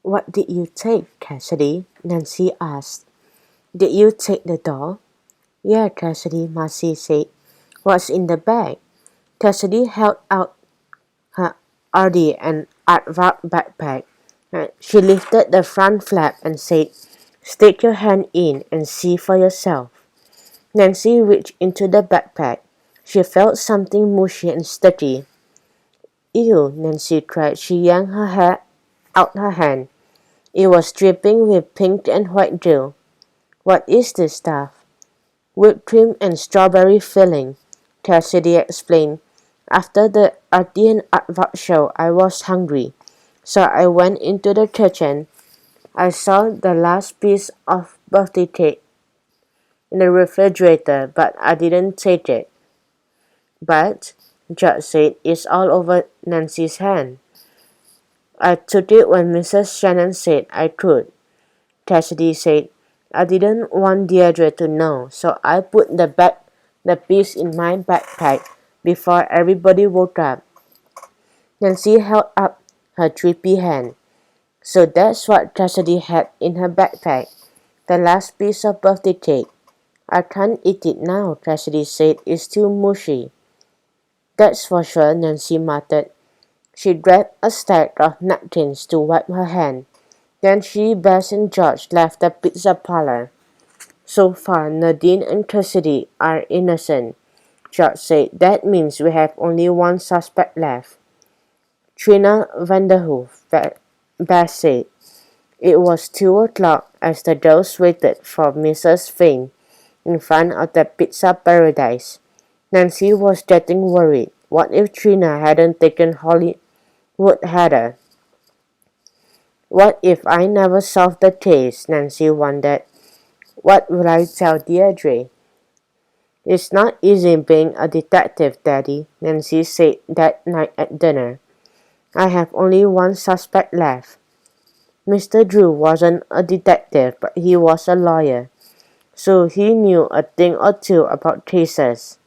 "What did you take, Cassidy?" Nancy asked. "Did you take the doll?" "Yeah, Cassidy," Marcy said. "What's in the bag?" Cassidy held out her Artie and Aardvark backpack. She lifted the front flap and said, "Stick your hand in and see for yourself." Nancy reached into the backpack. She felt something mushy and sticky. "Ew," Nancy cried. She yanked out her hand. It was dripping with pink and white gel. "What is this stuff?" "Whipped cream and strawberry filling," Cassidy explained. "After the Artie and Aardvark show, I was hungry, so I went into the kitchen. I saw the last piece of birthday cake in the refrigerator, but I didn't take it." "But," George said, "it's all over Nancy's hand." "I took it when Mrs. Shannon said I could," Cassidy said. "I didn't want Deirdre to know, so I put the piece in my backpack before everybody woke up." Nancy held up her drippy hand. "So that's what Cassidy had in her backpack, the last piece of birthday cake." "I can't eat it now," Cassidy said. "It's too mushy." "That's for sure," Nancy muttered. She grabbed a stack of napkins to wipe her hand. Then she, Bess, and George left the pizza parlor. "So far, Nadine and Cassidy are innocent," George said. "That means we have only one suspect left." "Trina Vanderhoof," Bess said. It was 2 o'clock as the girls waited for Mrs. Finn in front of the Pizza Paradise. Nancy was getting worried. What if Trina hadn't taken Hollywood Heather? What if I never solved the case? Nancy wondered. What will I tell Deirdre? "It's not easy being a detective, Daddy," Nancy said that night at dinner. "I have only one suspect left." Mr. Drew wasn't a detective, but he was a lawyer, so he knew a thing or two about cases.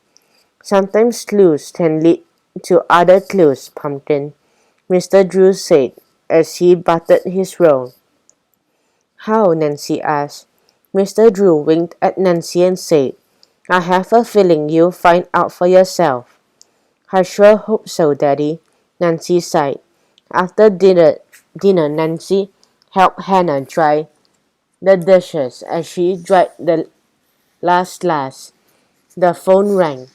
"Sometimes clues can lead to other clues, Pumpkin," Mr. Drew said as he buttered his roll. "How?" Nancy asked. Mr. Drew winked at Nancy and said, "I have a feeling you'll find out for yourself." "I sure hope so, Daddy," Nancy sighed. After dinner Nancy helped Hannah dry the dishes. As she dried the last glass, the phone rang.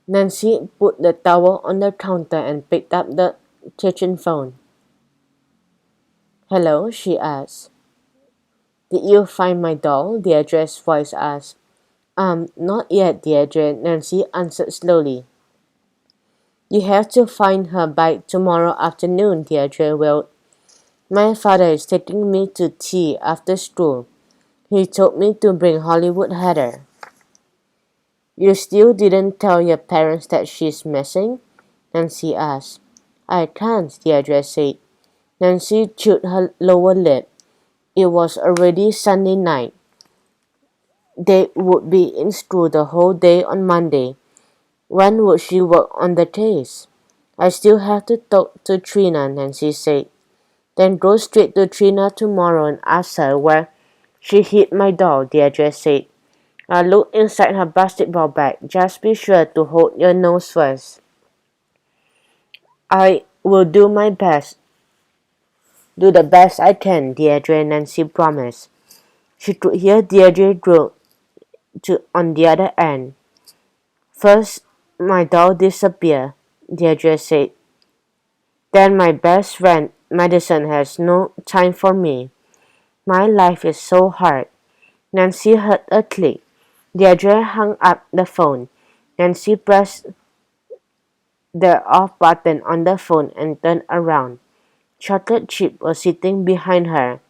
Nancy put the towel on the counter and picked up the kitchen phone. "Hello?" she asked. "Did you find my doll?" Deirdre's voice asked. Not yet, Deirdre," Nancy answered slowly. "You have to find her by tomorrow afternoon," Deirdre wailed. "My father is taking me to tea after school. He told me to bring Hollywood Heather." "You still didn't tell your parents that she's missing?" Nancy asked. "I can't," Deirdre said. Nancy chewed her lower lip. It was already Sunday night. They would be in school the whole day on Monday. When would she work on the case? "I still have to talk to Trina," Nancy said. "Then go straight to Trina tomorrow and ask her where she hid my doll," Deirdre said. "I'll look inside her basketball bag. Just be sure to hold your nose first." "I will do my best. Do the best I can," Deirdre, Nancy promised. She could hear Deirdre groan on the other end. "First, my doll disappeared," Deirdre said. "Then my best friend, Madison, has no time for me. My life is so hard." Nancy heard a click. Deirdre hung up the phone. Nancy pressed the off button on the phone and turned around. Chocolate Chip was sitting behind her.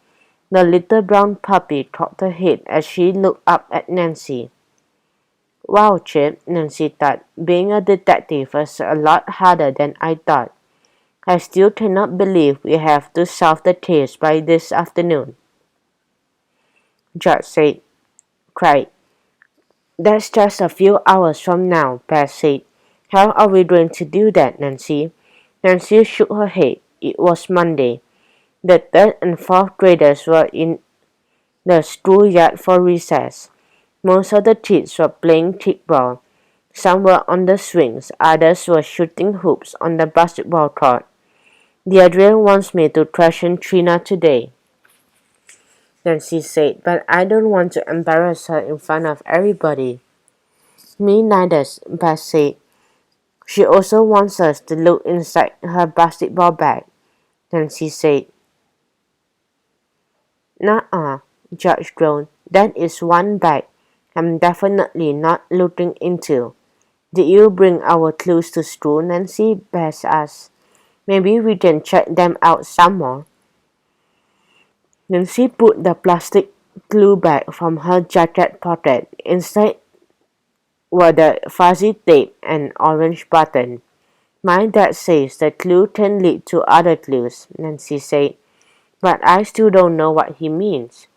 The little brown puppy cocked her head as she looked up at Nancy. "Wow, Chip," Nancy thought. "Being a detective is a lot harder than I thought. I still cannot believe we have to solve the case by this afternoon." George cried. "That's just a few hours from now," Beth said. "How are we going to do that, Nancy?" Nancy shook her head. It was Monday. The third and fourth graders were in the schoolyard for recess. Most of the kids were playing kickball. Some were on the swings, others were shooting hoops on the basketball court. The Adrian wants me to question Trina today, Nancy said, but I don't want to embarrass her in front of everybody. Me neither, Beth said. She also wants us to look inside her basketball bag, Nancy said. Nuh-uh, George groaned. That is one bag I'm definitely not looking into. Did you bring our clues to school, Nancy? Beth asked. Maybe we can check them out some more. Nancy pulled the plastic glue bag from her jacket pocket. Inside were the fuzzy tape and orange button. My dad says the clue can lead to other clues, Nancy said, but I still don't know what he means.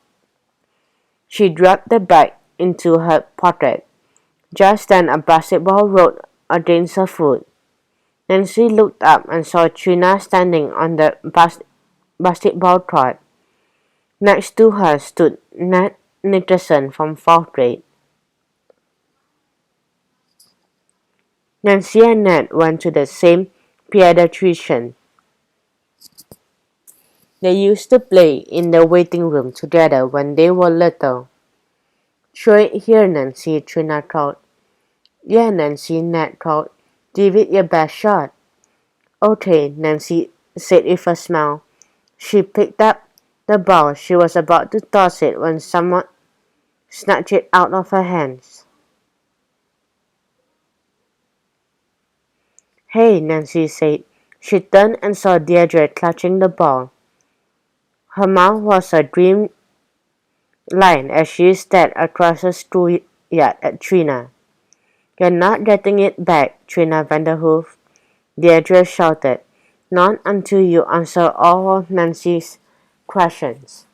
She dropped the bag into her pocket. Just then a basketball rolled against her foot. Nancy looked up and saw Trina standing on the basketball court. Next to her stood Nat Nicholson from fourth grade. Nancy and Nat went to the same pediatrician. They used to play in the waiting room together when they were little. Show it here, Nancy, Trina called. Yeah, Nancy, Nat called. Give it your best shot. Okay, Nancy said with a smile. She picked up the ball. She was about to toss it when someone snatched it out of her hands. Hey, Nancy said. She turned and saw Deirdre clutching the ball. Her mouth was a grim line as she stared across the schoolyard at Trina. You're not getting it back, Trina Vanderhoof, Deirdre shouted. Not until you answer all of Nancy's questions.